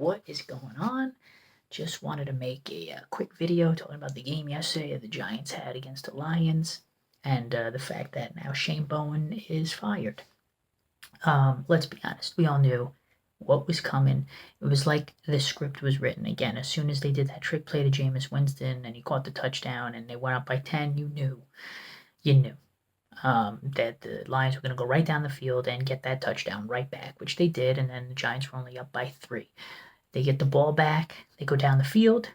what is going on? Just wanted to make a quick video talking about the game yesterday that the Giants had against the Lions and the fact that now Shane Bowen is fired. Let's be honest, we all knew what was coming. It was like the script was written. Again, as soon as they did that trick play to Jameis Winston and he caught the touchdown and they went up by 10, you knew that the Lions were going to go right down the field and get that touchdown right back, which they did, and then the Giants were only up by 3. They get the ball back, they go down the field,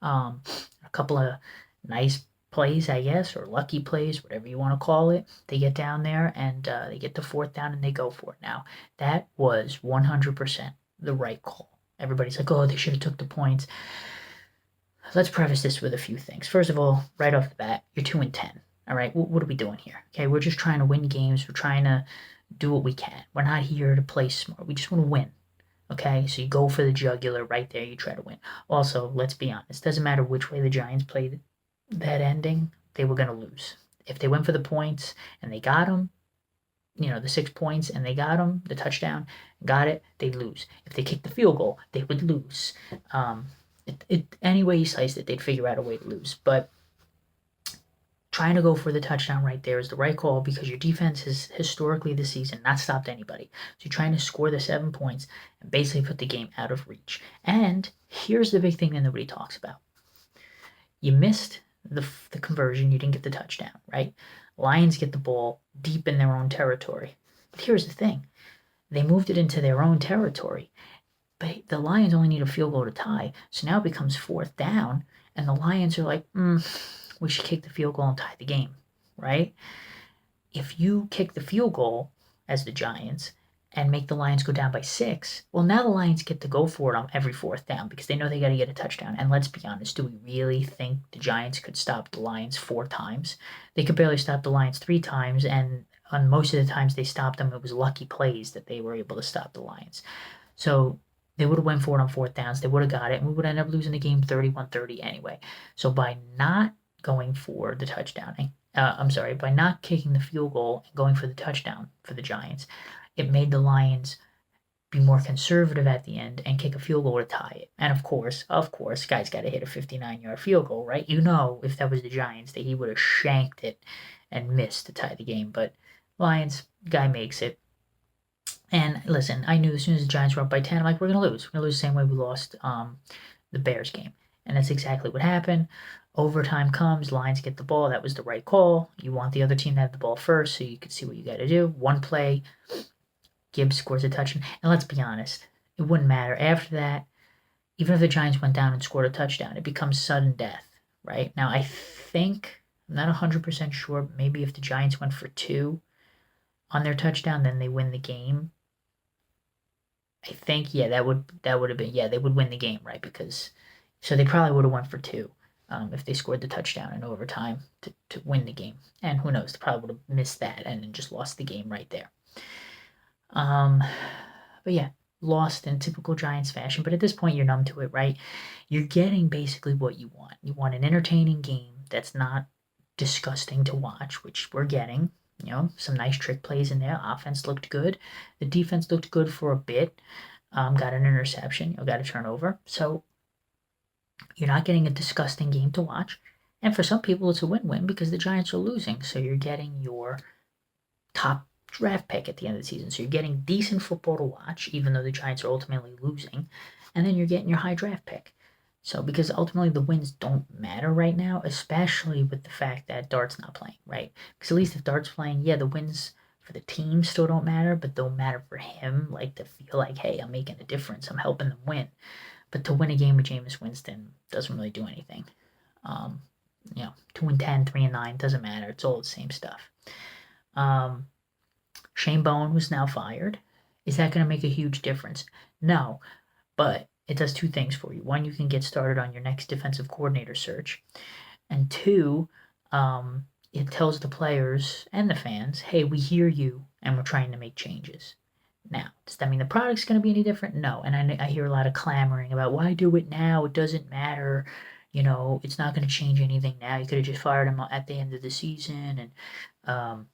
a couple of nice plays, I guess, or lucky plays, whatever you want to call it. They get down there and they get the 4th down and they go for it. Now, that was 100% the right call. Everybody's like, oh, they should have took the points. Let's preface this with a few things. First of all, right off the bat, you're 2-10. All right, what are we doing here? Okay, we're just trying to win games. We're trying to do what we can. We're not here to play smart. We just want to win. Okay, so you go for the jugular right there. You try to win. Also, let's be honest. Doesn't matter which way the Giants played that ending, they were going to lose. If they went for the points and they got them, the 6 points and they got them, the touchdown, got it, they'd lose. If they kicked the field goal, they would lose. Any way you sliced it, they'd figure out a way to lose. But trying to go for the touchdown right there is the right call because your defense has historically this season not stopped anybody. So you're trying to score the 7 points and basically put the game out of reach. And here's the big thing that nobody talks about. You missed the conversion. You didn't get the touchdown, right? Lions get the ball deep in their own territory. But here's the thing. They moved it into their own territory. But the Lions only need a field goal to tie. So now it becomes 4th down. And the Lions are like, we should kick the field goal and tie the game, right? If you kick the field goal as the Giants and make the Lions go down by 6, well, now the Lions get to go for it on every 4th down because they know they got to get a touchdown. And let's be honest, do we really think the Giants could stop the Lions 4 times? They could barely stop the Lions 3 times, and on most of the times they stopped them, it was lucky plays that they were able to stop the Lions. So they would have went for it on 4th downs. They would have got it, and we would end up losing the game 31-30 anyway. So by not going for the touchdown, by not kicking the field goal and going for the touchdown for the Giants, it made the Lions be more conservative at the end and kick a field goal to tie it. And of course, guy's got to hit a 59-yard field goal, right? If that was the Giants, that he would have shanked it and missed to tie the game. But Lions, guy makes it. And listen, I knew as soon as the Giants were up by 10, I'm like, we're going to lose. We're going to lose the same way we lost the Bears game. And that's exactly what happened. Overtime comes, Lions get the ball. That was the right call. You want the other team to have the ball first so you can see what you got to do. One play, Gibbs scores a touchdown. And let's be honest, it wouldn't matter. After that, even if the Giants went down and scored a touchdown, it becomes sudden death, right? Now, I think, I'm not 100% sure, but maybe if the Giants went for 2 on their touchdown, then they win the game. I think, that would have been, they would win the game, right? So they probably would have went for 2. If they scored the touchdown in overtime to win the game. And who knows, they probably would have missed that and then just lost the game right there. But yeah, lost in typical Giants fashion. But at this point, you're numb to it, right? You're getting basically what you want. You want an entertaining game that's not disgusting to watch, which we're getting. Some nice trick plays in there. Offense looked good. The defense looked good for a bit. Got an interception. Got a turnover. So you're not getting a disgusting game to watch. And for some people, it's a win-win because the Giants are losing. So you're getting your top draft pick at the end of the season. So you're getting decent football to watch, even though the Giants are ultimately losing. And then you're getting your high draft pick. So because ultimately the wins don't matter right now, especially with the fact that Dart's not playing, right? Because at least if Dart's playing, the wins for the team still don't matter, but they'll matter for him, like to feel like, hey, I'm making a difference. I'm helping them win. But to win a game with Jameis Winston doesn't really do anything. 2-10, 3-9, doesn't matter. It's all the same stuff. Shane Bowen was now fired. Is that going to make a huge difference? No, but it does 2 things for you. 1, you can get started on your next defensive coordinator search. And 2, it tells the players and the fans, hey, we hear you and we're trying to make changes. Now, does that mean the product's going to be any different? No. And I hear a lot of clamoring about, why do it now? It doesn't matter. It's not going to change anything now. You could have just fired him at the end of the season. And,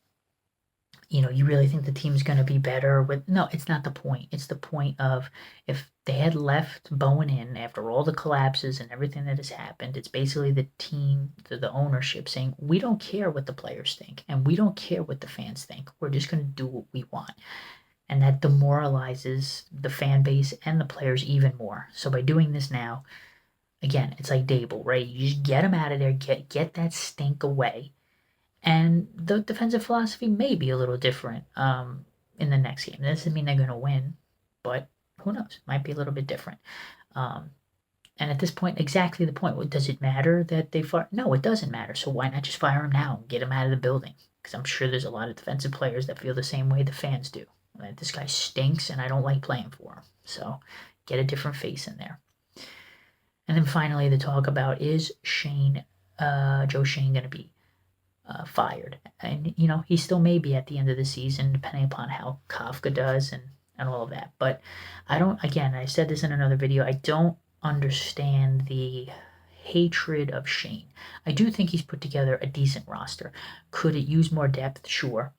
you really think the team's going to be better with. No, it's not the point. It's the point of if they had left Bowen in after all the collapses and everything that has happened, it's basically the team, the ownership saying, we don't care what the players think and we don't care what the fans think. We're just going to do what we want. And that demoralizes the fan base and the players even more. So by doing this now, again, it's like Dable, right? You just get them out of there, get that stink away. And the defensive philosophy may be a little different in the next game. That doesn't mean they're going to win, but who knows? Might be a little bit different. Um, and at this point, exactly the point. Does it matter that they fire? No, it doesn't matter. So why not just fire him now and get him out of the building? Because I'm sure there's a lot of defensive players that feel the same way the fans do. Like, this guy stinks and I don't like playing for him. So get a different face in there. And then finally, the talk about is Joe Shane going to be fired? And, he still may be at the end of the season, depending upon how Kafka does and all of that. But I said this in another video, I don't understand the hatred of Shane. I do think he's put together a decent roster. Could it use more depth? Sure.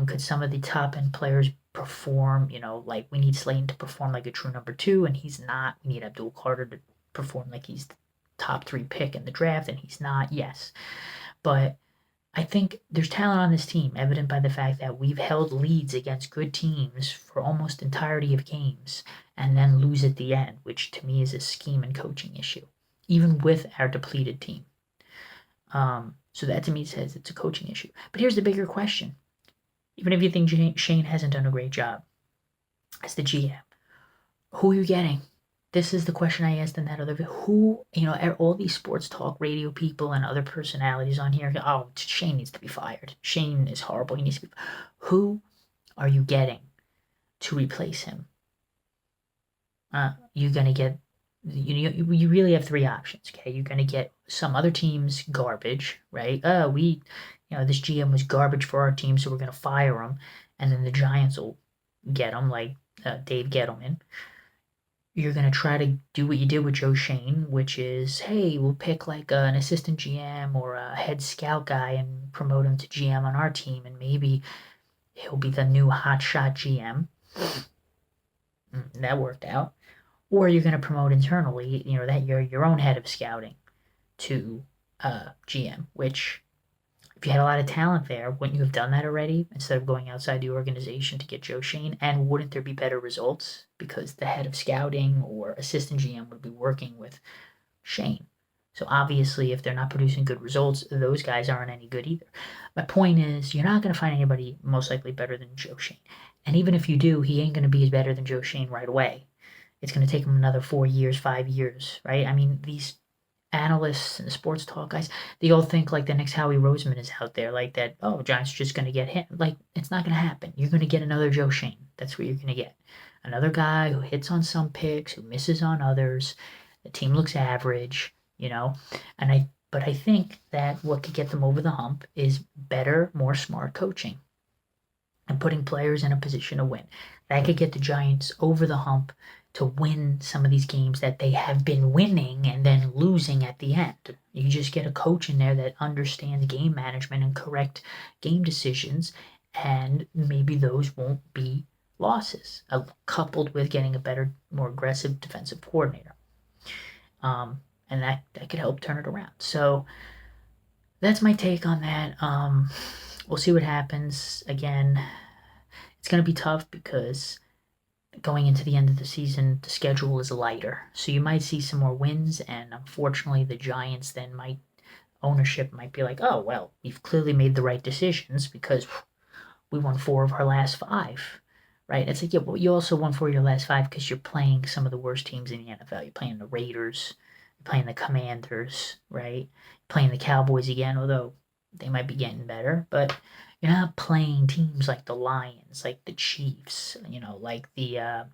Could some of the top end players perform? Like we need Slayton to perform like a true number 2, and he's not. We need Abdul Carter to perform like he's the top 3 pick in the draft, and he's not. Yes, but I think there's talent on this team, evident by the fact that we've held leads against good teams for almost entirety of games and then lose at the end, which to me is a scheme and coaching issue, even with our depleted team. So that to me says it's a coaching issue. But here's the bigger question. Even if you think Shane hasn't done a great job as the GM, who are you getting? This is the question I asked in that other video. Who, all these sports talk radio people and other personalities on here, oh, Shane needs to be fired. Shane is horrible. He needs to be. Who are you getting to replace him? You're going to get, you really have 3 options, okay? You're going to get some other team's garbage, right? This GM was garbage for our team, so we're going to fire him. And then the Giants will get him, like Dave Gettleman. You're going to try to do what you did with Joe Shane, which is, hey, we'll pick like an assistant GM or a head scout guy and promote him to GM on our team, and maybe he'll be the new hotshot GM. That worked out. Or you're going to promote internally, that you're your own head of scouting to GM, which if you had a lot of talent there, wouldn't you have done that already instead of going outside the organization to get Joe Shane? And wouldn't there be better results because the head of scouting or assistant GM would be working with Shane? So obviously, if they're not producing good results, those guys aren't any good either. My point is, you're not going to find anybody most likely better than Joe Shane. And even if you do, he ain't going to be better than Joe Shane right away. It's going to take him another 4 years, 5 years, right? I mean, these analysts and sports talk guys, they all think like the next Howie Roseman is out there, like that, oh, Giants are just going to get him. Like, it's not going to happen. You're going to get another Joe Shane. That's what you're going to get. Another guy who hits on some picks, who misses on others. The team looks average, but I think that what could get them over the hump is better, more smart coaching and putting players in a position to win. That could get the Giants over the hump to win some of these games that they have been winning and then losing at the end. You just get a coach in there that understands game management and correct game decisions, and maybe those won't be losses, coupled with getting a better, more aggressive defensive coordinator. And that could help turn it around. So that's my take on that. We'll see what happens. Again, it's going to be tough because going into the end of the season, the schedule is lighter. So you might see some more wins, and unfortunately the Giants then ownership might be like, oh, well, we've clearly made the right decisions because we won 4 of our last 5, right? It's like, yeah, but you also won 4 of your last 5 because you're playing some of the worst teams in the NFL. You're playing the Raiders, you're playing the Commanders, right? You're playing the Cowboys again, although they might be getting better, but you're not playing teams like the Lions, like the Chiefs, like the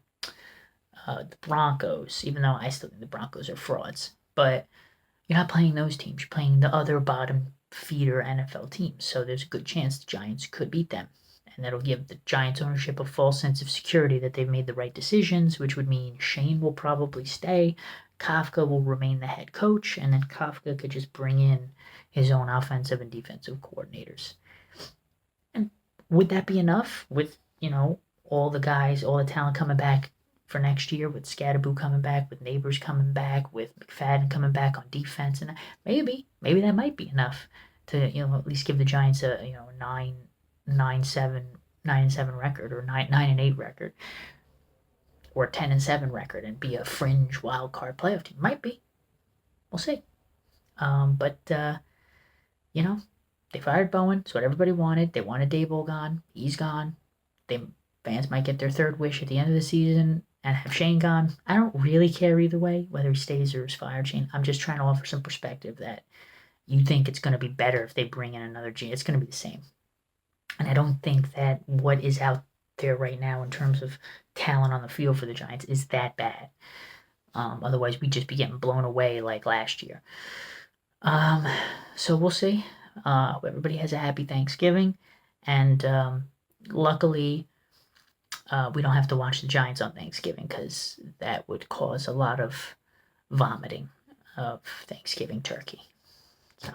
Broncos, even though I still think the Broncos are frauds. But you're not playing those teams. You're playing the other bottom feeder NFL teams. So there's a good chance the Giants could beat them. And that'll give the Giants ownership a false sense of security that they've made the right decisions, which would mean Shane will probably stay. Kafka will remain the head coach, and then Kafka could just bring in his own offensive and defensive coordinators. And would that be enough with, all the guys, all the talent coming back for next year, with Scatterboo coming back, with Neighbors coming back, with McFadden coming back on defense, and maybe that might be enough to, at least give the Giants a, 9-7 record, or 9-8 record, or 10-7 record, and be a fringe wild card playoff team. Might be. We'll see. But you know, they fired Bowen. It's what everybody wanted. They wanted Daboll gone. He's gone. They Fans might get their third wish at the end of the season and have Shane gone. I don't really care either way, whether he stays or is fired. Shane, I'm just trying to offer some perspective that you think it's going to be better if they bring in another G. It's going to be the same. And I don't think that what is out there right now in terms of talent on the field for the Giants is that bad. Otherwise, we'd just be getting blown away like last year. So we'll see. Hope everybody has a happy Thanksgiving. And luckily, we don't have to watch the Giants on Thanksgiving, because that would cause a lot of vomiting of Thanksgiving turkey. So.